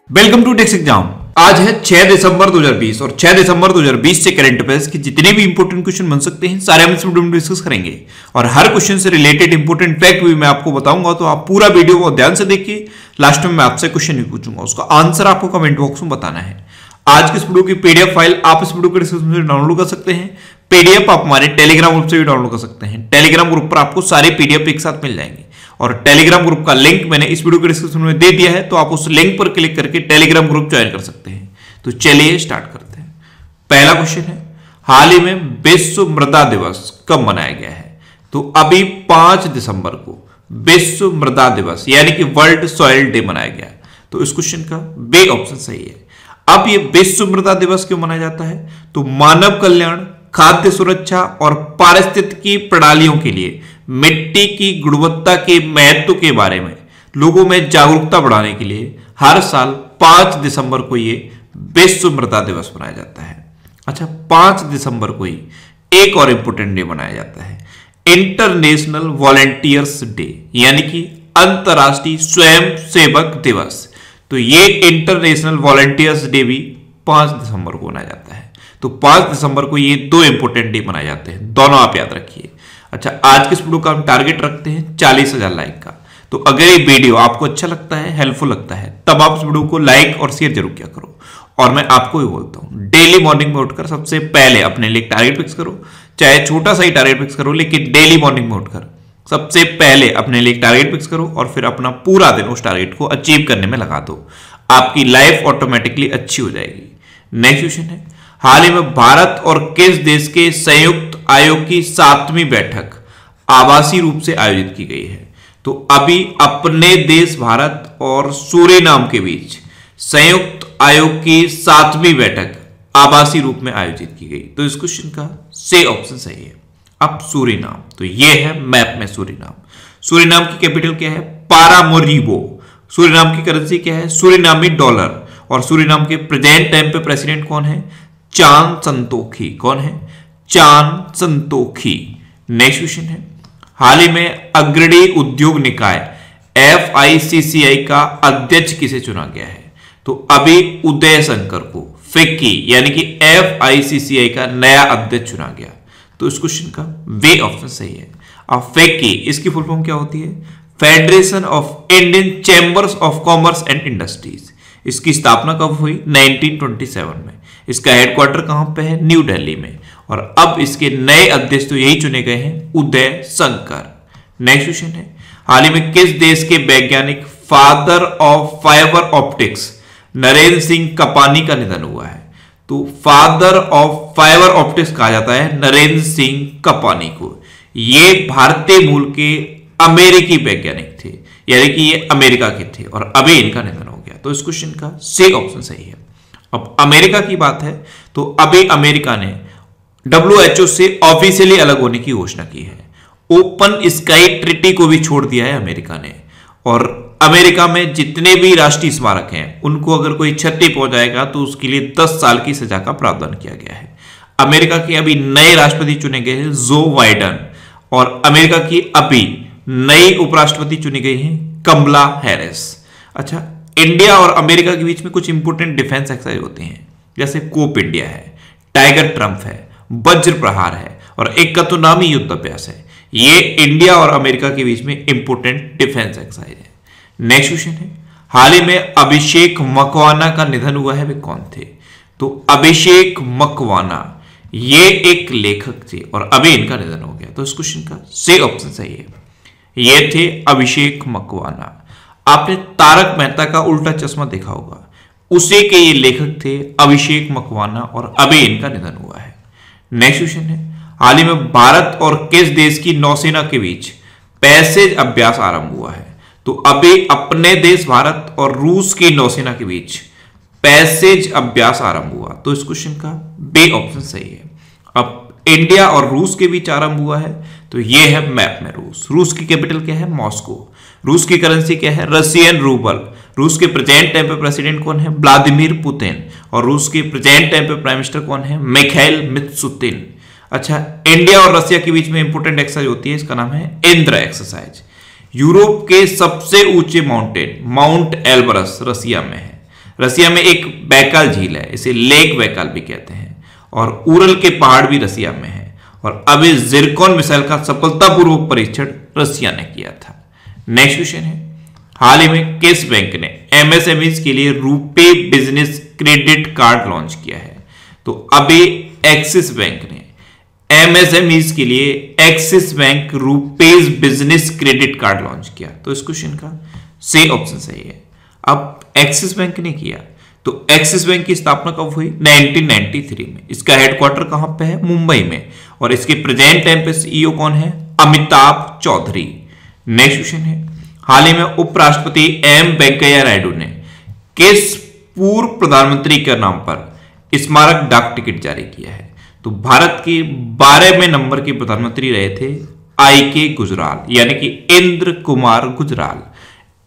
Welcome to takes exam. आज है 6 दिसंबर 2020 और 6 दिसंबर 2020 से करंट अफेयर्स के जितने भी इंपोर्टेंट क्वेश्चन बन सकते हैं सारे हम इस वीडियो में डिस्कस करेंगे और हर क्वेश्चन से रिलेटेड इंपोर्टेंट फैक्ट भी मैं आपको बताऊंगा। तो आप पूरा वीडियो को ध्यान से देखिए। लास्ट में मैं आपसे क्वेश्चन भी पूछूंगा, उसका आंसर आपको कमेंट बॉक्स में बताना है। आज की इस वीडियो की पीडीएफ फाइल आप इस वीडियो के डिस्क्रिप्शन से डाउनलोड कर सकते हैं। पीडीएफ आप हमारे टेलीग्राम ग्रुप से भी डाउनलोड कर सकते हैं। टेलीग्राम ग्रुप पर आपको सारे पीडीएफ एक साथ मिल जाएंगे और टेलीग्राम ग्रुप का लिंक मैंने इस वीडियो के डिस्क्रिप्शन में दे दिया है, तो आप उस लिंक पर क्लिक करके टेलीग्राम ग्रुप ज्वाइन कर सकते हैं। तो चलिए स्टार्ट करते हैं। पहला क्वेश्चन है, हाल ही में विश्व मृदा दिवस कब मनाया गया है? तो अभी 5 दिसंबर को विश्व मृदा दिवस यानी कि वर्ल्ड सॉइल डे मनाया गया। तो इस क्वेश्चन का बी ऑप्शन सही है। अब ये विश्व मृदा दिवस क्यों मनाया जाता है? तो मानव कल्याण, खाद्य सुरक्षा और पारिस्थितिकी प्रणालियों के लिए मिट्टी की गुणवत्ता के महत्व के बारे में लोगों में जागरूकता बढ़ाने के लिए हर साल 5 दिसंबर को ये विश्व मृदा दिवस मनाया जाता है। अच्छा, 5 दिसंबर को ही एक और इंपोर्टेंट डे मनाया जाता है, इंटरनेशनल वॉलंटियर्स डे यानी कि अंतर्राष्ट्रीय स्वयं सेवक दिवस। तो ये इंटरनेशनल वॉलंटियर्स डे भी 5 दिसंबर को मनाया जाता है। तो 5 दिसंबर को ये दो इंपोर्टेंट डे मनाए जाते हैं, दोनों आप याद रखिए। अच्छा, आज के इस वीडियो का हम टारगेट रखते हैं 40,000 लाइक का। तो अगर ये वीडियो आपको अच्छा लगता है, हेल्पफुल लगता है, तब आप इस वीडियो को लाइक और शेयर जरूर किया करो। और मैं आपको भी बोलता हूं, डेली मॉर्निंग में उठकर सबसे पहले अपने लिए टारगेट फिक्स करो, चाहे छोटा सा ही टारगेट फिक्स करो, लेकिन डेली मॉर्निंग में उठकर सबसे पहले अपने लिए टारगेट फिक्स करो और फिर अपना पूरा दिन उस टारगेट को अचीव करने में लगा दो। आपकी लाइफ ऑटोमेटिकली अच्छी हो जाएगी। नेक्स्ट क्वेश्चन है, हाल ही में भारत और किस देश के संयुक्त आयोग की 7वीं बैठक आभासी रूप से आयोजित की गई है? तो अभी अपने देश भारत और सूरीनाम के बीच संयुक्त आयोग की 7वीं बैठक आभासी रूप में आयोजित की गई। तो इस क्वेश्चन का सी ऑप्शन सही है। अब सूरीनाम, तो ये है मैप में सूरीनाम। सूरीनाम की कैपिटल क्या है? पारामोरीबो। सूरीनाम की करेंसी क्या है? सूरीनामी डॉलर। और सूरीनाम के प्रेजेंट टाइम पे प्रेसिडेंट कौन है? चान संतोखी। कौन है? चान संतोखी। नेक्स्ट क्वेश्चन है, हाल ही में अग्रणी उद्योग निकाय FICCI का अध्यक्ष किसे चुना गया है? तो अभी उदय शंकर को फिक्की यानी कि FICCI का नया अध्यक्ष चुना गया। तो इस क्वेश्चन का वे ऑप्शन सही है। अब फिक्की इसकी फुल फॉर्म क्या होती है? Federation of Indian chambers of commerce and industries. इसकी स्थापना कब हुई? 1927 में। इसका हेडक्वार्टर कहां पे है? न्यू दिल्ली में। और अब इसके नए अध्यक्ष तो यही चुने गए हैं, उदय शंकर। नेक्स्ट क्वेश्चन है, हाल ही में किस देश के वैज्ञानिक father of fibre optics Narendra Singh Kapany का निधन हुआ है? तो फादर ऑफ फाइबर ऑप्टिक्स कहा जाता है नरेंद्र सिंह कपानी को। ये भारतीय मूल के अमेरिकी वैज्ञानिक थे, यानी कि ये अमेरिका के थे और अभी इनका निधन हो गया। तो इस क्वेश्चन का सी ऑप्शन सही है। अब अमेरिका की बात है तो अभी अमेरिका ने WHO से ऑफिशियली अलग होने की घोषणा की है। ओपन स्काई ट्रीटी को भी छोड़ दिया है अमेरिका ने। और अमेरिका में जितने भी राष्ट्रीय स्मारक हैं उनको अगर कोई क्षति पहुंचाएगा तो उसके लिए 10 साल की सजा का प्रावधान किया गया है। अमेरिका के अभी नए राष्ट्रपति चुने गए हैं, जो बाइडेन। और अमेरिका की अभी नई उपराष्ट्रपति चुनी गई है, कमला हैरिस। अच्छा, इंडिया और अमेरिका के बीच में कुछ इंपोर्टेंट डिफेंस एक्सरसाइज होते हैं, जैसे कोप इंडिया है, टाइगर ट्रंप है, वज्र प्रहार है और एक का तो नाम ही युद्ध अभ्यास है। ये इंडिया और अमेरिका के बीच में इंपोर्टेंट डिफेंस एक्सरसाइज है। नेक्स्ट क्वेश्चन है, हाल ही में अभिषेक मकवाना का निधन हुआ है, वे कौन थे? तो अभिषेक मकवाना ये एक लेखक थे और अभी इनका निधन हो गया। तो इस क्वेश्चन का सी ऑप्शन सही है। ये थे अभिषेक मकवाना। आपने तारक मेहता का उल्टा चश्मा देखा होगा, उसी के ये लेखक थे अभिषेक मकवाना और अभी इनका निधन हुआ है। नेक्स्ट क्वेश्चन है, हाल ही में भारत और किस देश की नौसेना के बीच पैसेज अभ्यास आरंभ हुआ है? तो अभी अपने देश भारत और रूस की नौसेना के बीच पैसेज अभ्यास आरंभ हुआ। तो इस क्वेश्चन का बी ऑप्शन सही है। अब इंडिया और रूस के बीच आरंभ हुआ है, तो ये है मैप में रूस। रूस की कैपिटल क्या है? मॉस्को। रूस की करेंसी क्या है? Russian rouble. रूस के प्रेजेंट टाइम पे प्रेसिडेंट कौन है? Vladimir Putin. और रूस के प्रेजेंट टाइम पे प्राइम मिनिस्टर कौन है? मिखाइल मित्सुतिन। अच्छा, इंडिया और रशिया के बीच में इंपोर्टेंट एक्सरसाइज होती है, इसका नाम है इंद्र एक्सरसाइज। यूरोप के सबसे ऊंचे माउंटेन माउंट एल्बरस रसिया में है। रसिया में एक बैकाल झील है, इसे लेक बैकाल भी कहते हैं, और उरल के पहाड़ भी रसिया में है। और अब इस जिरकॉन मिसाइल का सफलतापूर्वक परीक्षण रसिया ने किया था। नेक्स्ट क्वेश्चन है, हाल ही में किस बैंक ने एमएसएमईज के लिए RuPay business credit card launch किया है? तो अभी एक्सिस बैंक ने एमएसएमईज के लिए axis bank rupees business credit card launch किया। तो इस क्वेश्चन का सी ऑप्शन सही है। अब एक्सिस बैंक ने किया, तो एक्सिस बैंक की स्थापना कब हुई? 1993 में। इसका हेडक्वार्टर कहां पे है? मुंबई में। और इसके प्रेजेंट टाइम पे सीईओ कौन है? अमिताभ चौधरी। नेक्स्ट क्वेश्चन है, हाल ही में उपराष्ट्रपति एम वेंकैया नायडू ने किस पूर्व प्रधानमंत्री के नाम पर स्मारक डाक टिकट जारी किया है? तो भारत के 12वें नंबर के प्रधानमंत्री रहे थे आई.के. गुजराल, यानी कि इंद्र कुमार गुजराल।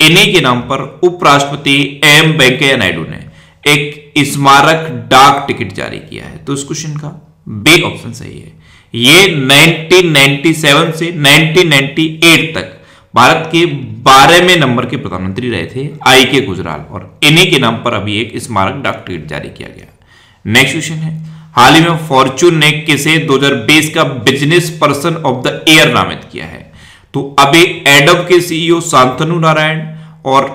इन्हीं के नाम पर उपराष्ट्रपति एम वेंकैया नायडू ने एक स्मारक डाक टिकट जारी किया है। तो इस क्वेश्चन का बी ऑप्शन सही है। ये 1997 से 1998 तक भारत के 12वें नंबर के प्रधानमंत्री रहे थे आई.के. गुजराल, और इन्हीं के नाम पर अभी एक स्मारक डाक टिकट जारी किया गया। नेक्स्ट क्वेश्चन है, हाल ही में फॉर्च्यून ने किसे 2020 का business person of the year नामित किया है? तो अभी एडोब के सीईओ शांतनु नारायण और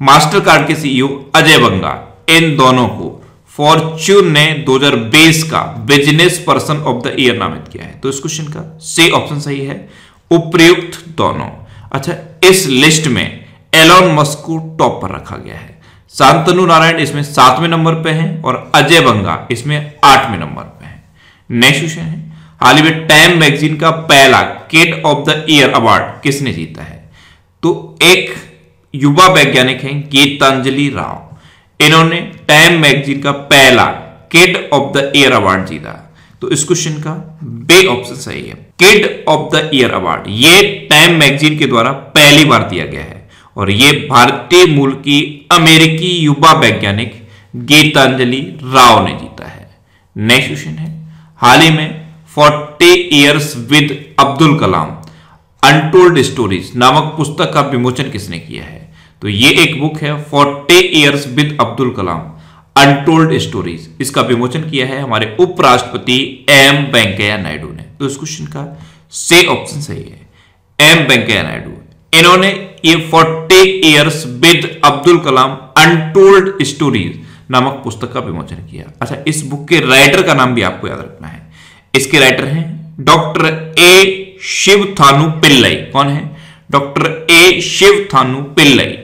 मास्टर कार्ड के सीईओ अजय बंगा, इन दोनों को फॉर्च्यून ने 2020 का business person of the year नामित किया है। तो इस क्वेश्चन का सी ऑप्शन सही है, उपयुक्त दोनों। अच्छा, इस लिस्ट में एलोन मस्क को टॉप पर रखा गया है। शांतनु नारायण इसमें 7वें नंबर पे हैं और अजय बंगा इसमें 8वें नंबर पे हैं। नेक्स्ट क्वेश्चन है, हाल ही में टाइम मैगजीन का पहला kid of the year award किसने जीता है? तो एक युवा वैज्ञानिक हैं गीतांजलि राव, इन्होंने टाइम मैगजीन का पहला kid of the year award जीता। तो इस क्वेश्चन का बी ऑप्शन सही है। Kid of the year award ये टाइम मैगजीन के द्वारा पहली बार दिया गया है और ये भारतीय मूल की अमेरिकी युवा वैज्ञानिक गीतांजलि राव ने जीता है। नेक्स्ट क्वेश्चन है, हाल ही में 40 years with Abdul Kalam untold stories नामक पुस्तक का विमोचन किसने किया है? तो ये एक बुक है 40 years with Abdul Kalam untold stories, इसका विमोचन किया है हमारे उपराष्ट्रपति एम वेंकैया नायडू ने। तो इस क्वेश्चन का सी ऑप्शन सही है, एम वेंकैया नायडू। इन्होंने ये 40 years with Abdul Kalam untold stories नामक पुस्तक का विमोचन किया। अच्छा, इस बुक के राइटर का नाम भी आपको याद रखना है। इसके राइटर हैं डॉक्टर ए शिवथानु पिल्लई। कौन है? Doctor A Sivathanu Pillai.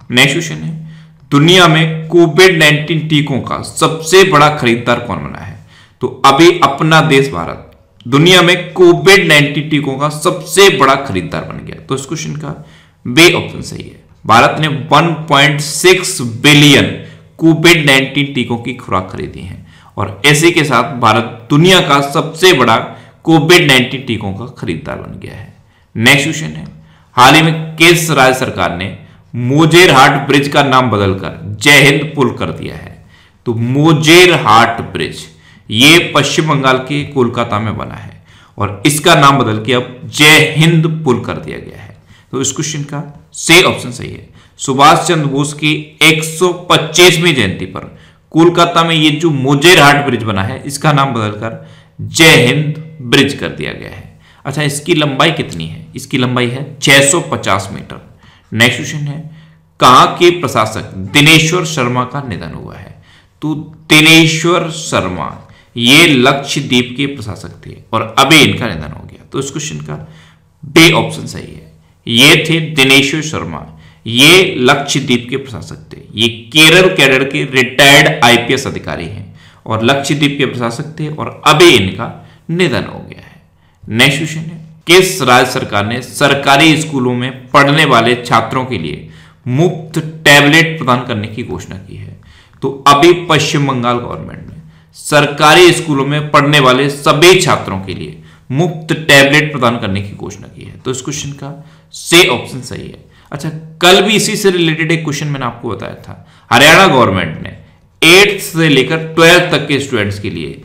Next question है, दुनिया में कोविड-19 टीकों का सबसे बड़ा खरीदार कौन बना है? तो अभी अपना देश भारत दुनिया में कोविड-19 टीकों का सबसे बड़ा खरीदार बन गया। तो इस क्वेश्चन का बी ऑप्शन सही है। भारत ने 1.6 बिलियन कोविड-19 टीकों की खुराक खरीदी है और इसी के साथ भारत दुनिया का सबसे बड़ा कोविड-19 टीकों का खरीदार बन गया है। नेक्स्ट क्वेश्चन है, हाल ही में किस राज्य सरकार ने मोजेरहाट ब्रिज का नाम बदलकर जय हिंद पुल कर दिया है? तो मोजेरहाट ब्रिज ये पश्चिम बंगाल के कोलकाता में बना है और इसका नाम बदल के अब जय हिंद पुल कर दिया गया है। तो इस क्वेश्चन का सी ऑप्शन सही है। सुभाष चंद्र बोस की 125वीं जयंती पर कोलकाता में ये जो मोजेरहाट ब्रिज बना है इसका नाम बदलकर जय हिंद ब्रिज कर दिया गया है। अच्छा, इसकी लंबाई कितनी है? इसकी लंबाई है 650 मीटर। नेक्स्ट क्वेश्चन है, कहां के प्रशासक दिनेश्वर शर्मा का निधन हुआ है? तो दिनेश्वर शर्मा ये लक्षद्वीप के प्रशासक थे और अभी इनका निधन हो गया। तो इस क्वेश्चन का बी ऑप्शन सही है। ये थे दिनेश्वर शर्मा, ये लक्षद्वीप के प्रशासक थे। ये केरल कैडर के रिटायर्ड आईपीएस अधिकारी हैं और लक्षद्वीप के प्रशासक थे और अभी इनका निधन हो गया है। नेक्स्ट क्वेश्चन है, किस राज्य सरकार ने सरकारी स्कूलों में पढ़ने वाले छात्रों के लिए मुफ्त टैबलेट प्रदान करने की घोषणा की है? तो अभी पश्चिम बंगाल गवर्नमेंट ने सरकारी स्कूलों में पढ़ने वाले सभी छात्रों के लिए मुफ्त टैबलेट प्रदान करने की घोषणा की है। तो इस क्वेश्चन का सी ऑप्शन सही है। अच्छा, कल भी इसी से रिलेटेड एक क्वेश्चन मैंने आपको बताया था। हरियाणा गवर्नमेंट ने 8th से लेकर 12th तक के स्टूडेंट्स के लिए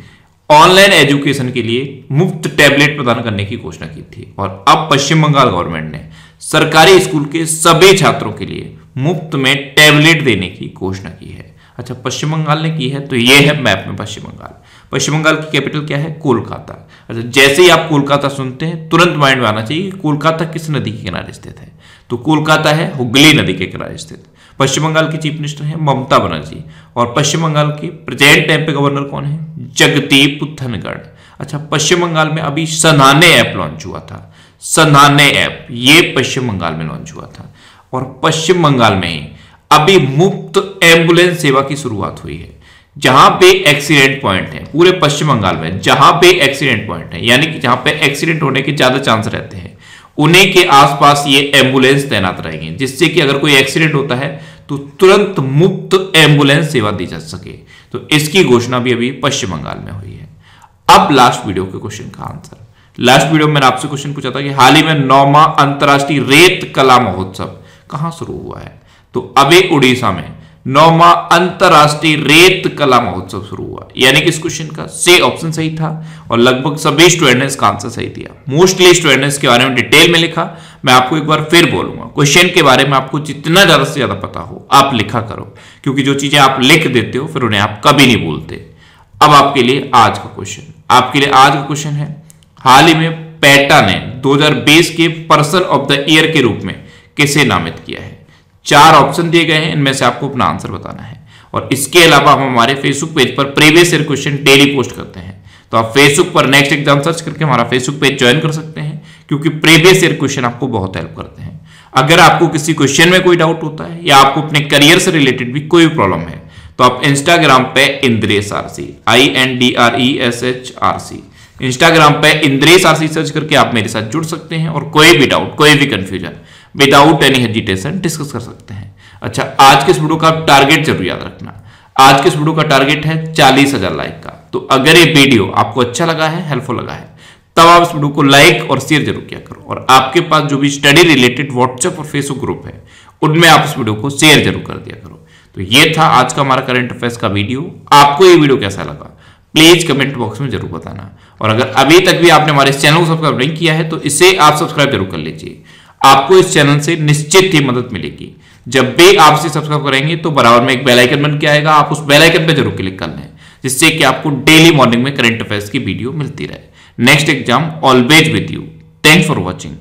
ऑनलाइन एजुकेशन के लिए मुफ्त टैबलेट प्रदान करने की घोषणा की थी और अब पश्चिम बंगाल गवर्नमेंट ने सरकारी स्कूल के सभी छात्रों के लिए मुफ्त में टैबलेट देने की घोषणा की है। अच्छा, पश्चिम बंगाल ने की है, तो ये है मैप में पश्चिम बंगाल। पश्चिम बंगाल की कैपिटल क्या है? कोलकाता। अच्छा, जैसे ही आप कोलकाता सुनते हैं तुरंत माइंड में आना चाहिए कि कोलकाता किस नदी के किनारे स्थित है, तो कोलकाता है हुगली नदी के किनारे स्थित। पश्चिम बंगाल की चीफ मिनिस्टर है ममता बनर्जी, और पश्चिम बंगाल के प्रेजेंट टाइम पे गवर्नर कौन है? जगदीप धनखड़। अच्छा, पश्चिम बंगाल में अभी सनाने ऐप लॉन्च हुआ था, सनाने ऐप, ये पश्चिम बंगाल में लॉन्च हुआ था। और पश्चिम बंगाल में ही अभी मुफ्त एम्बुलेंस सेवा की शुरुआत हुई है। जहां पे एक्सीडेंट पॉइंट है पूरे पश्चिम बंगाल में, जहां पे एक्सीडेंट पॉइंट है यानी कि जहां पे एक्सीडेंट होने के ज्यादा चांस रहते हैं, उन्हीं के आसपास ये एम्बुलेंस तैनात रहेंगे, जिससे कि अगर कोई एक्सीडेंट होता है तो तुरंत मुफ्त एम्बुलेंस सेवा दी जा सके। तो इसकी घोषणा भी अभी पश्चिम बंगाल में हुई है। अब लास्ट वीडियो के क्वेश्चन का आंसर। लास्ट वीडियो में मैंने आपसे क्वेश्चन पूछा था कि हाल ही में 9वां अंतर्राष्ट्रीय रेत कला महोत्सव कहां शुरू हुआ है? तो अभी उड़ीसा में 9वां अंतर्राष्ट्रीय रेत कला महोत्सव शुरू हुआ, यानी कि इस क्वेश्चन का सी ऑप्शन सही था और लगभग सभी स्टूडेंट ने इसका आंसर सही दिया। मोस्टली स्टूडेंट ने इसके बारे में डिटेल में लिखा। मैं आपको एक बार फिर बोलूंगा, क्वेश्चन के बारे में आपको जितना ज्यादा से ज्यादा पता हो आप लिखा करो, क्योंकि जो चीजें आप लिख देते हो फिर उन्हें आप कभी नहीं भूलते। अब आपके लिए आज का क्वेश्चन, आपके लिए आज का क्वेश्चन है, हाल ही में पेटा ने 2020 के पर्सन ऑफ द ईयर के रूप में किसे नामित किया है? 4 ऑप्शन दिए गए हैं, इनमें से आपको अपना आंसर बताना है। और इसके अलावा हम हमारे फेसबुक पेज पर previous year question daily post करते हैं, तो आप फेसबुक पर नेक्स्ट एग्जाम सर्च करके हमारा फेसबुक पेज ज्वाइन कर सकते हैं, क्योंकि प्रीवियस ईयर क्वेश्चन आपको बहुत हेल्प करते हैं। अगर आपको किसी क्वेश्चन में कोई डाउट होता है या आपको अपने करियर से रिलेटेड भी कोई प्रॉब्लम है, तो आप इंस्टाग्राम पे Indresh RC, INDRESH RC, Instagram पे इंद्रेश आरसी सर्च करके आप मेरे साथ जुड़ सकते हैं और कोई भी डाउट, कोई भी confusion without any hesitation discuss कर सकते हैं। अच्छा, आज के इस वीडियो का टारगेट जरूर याद रखना, आज के इस वीडियो का टारगेट है 40,000 लाइक का। तो अगर ये वीडियो आपको अच्छा लगा है, हेल्पफुल लगा है, तब आप इस वीडियो को लाइक और शेयर जरूर किया करो। और आपके पास जो भी स्टडी रिलेटेड व्हाट्सएप और फेसबुक ग्रुप है, उनमें आप इस वीडियो को शेयर जरूर कर दिया करो। तो ये था आज का हमारा करंट अफेयर्स का वीडियो। आपको ये वीडियो कैसा लगा प्लीज कमेंट बॉक्स में जरूर बताना। और अगर अभी तक भी आपने हमारे चैनल को सब्सक्राइब नहीं किया है तो इसे आप सब्सक्राइब जरूर कर लीजिए। आपको इस चैनल से निश्चित ही मदद मिलेगी। जब भी आप इसे सब्सक्राइब करेंगे तो बराबर में एक बेल आइकन बन के आएगा, आप उस बेल आइकन पे जरूर क्लिक कर लें, जिससे कि आपको डेली मॉर्निंग में करंट अफेयर्स की वीडियो मिलती रहे। Next exam always with you. Thanks for watching.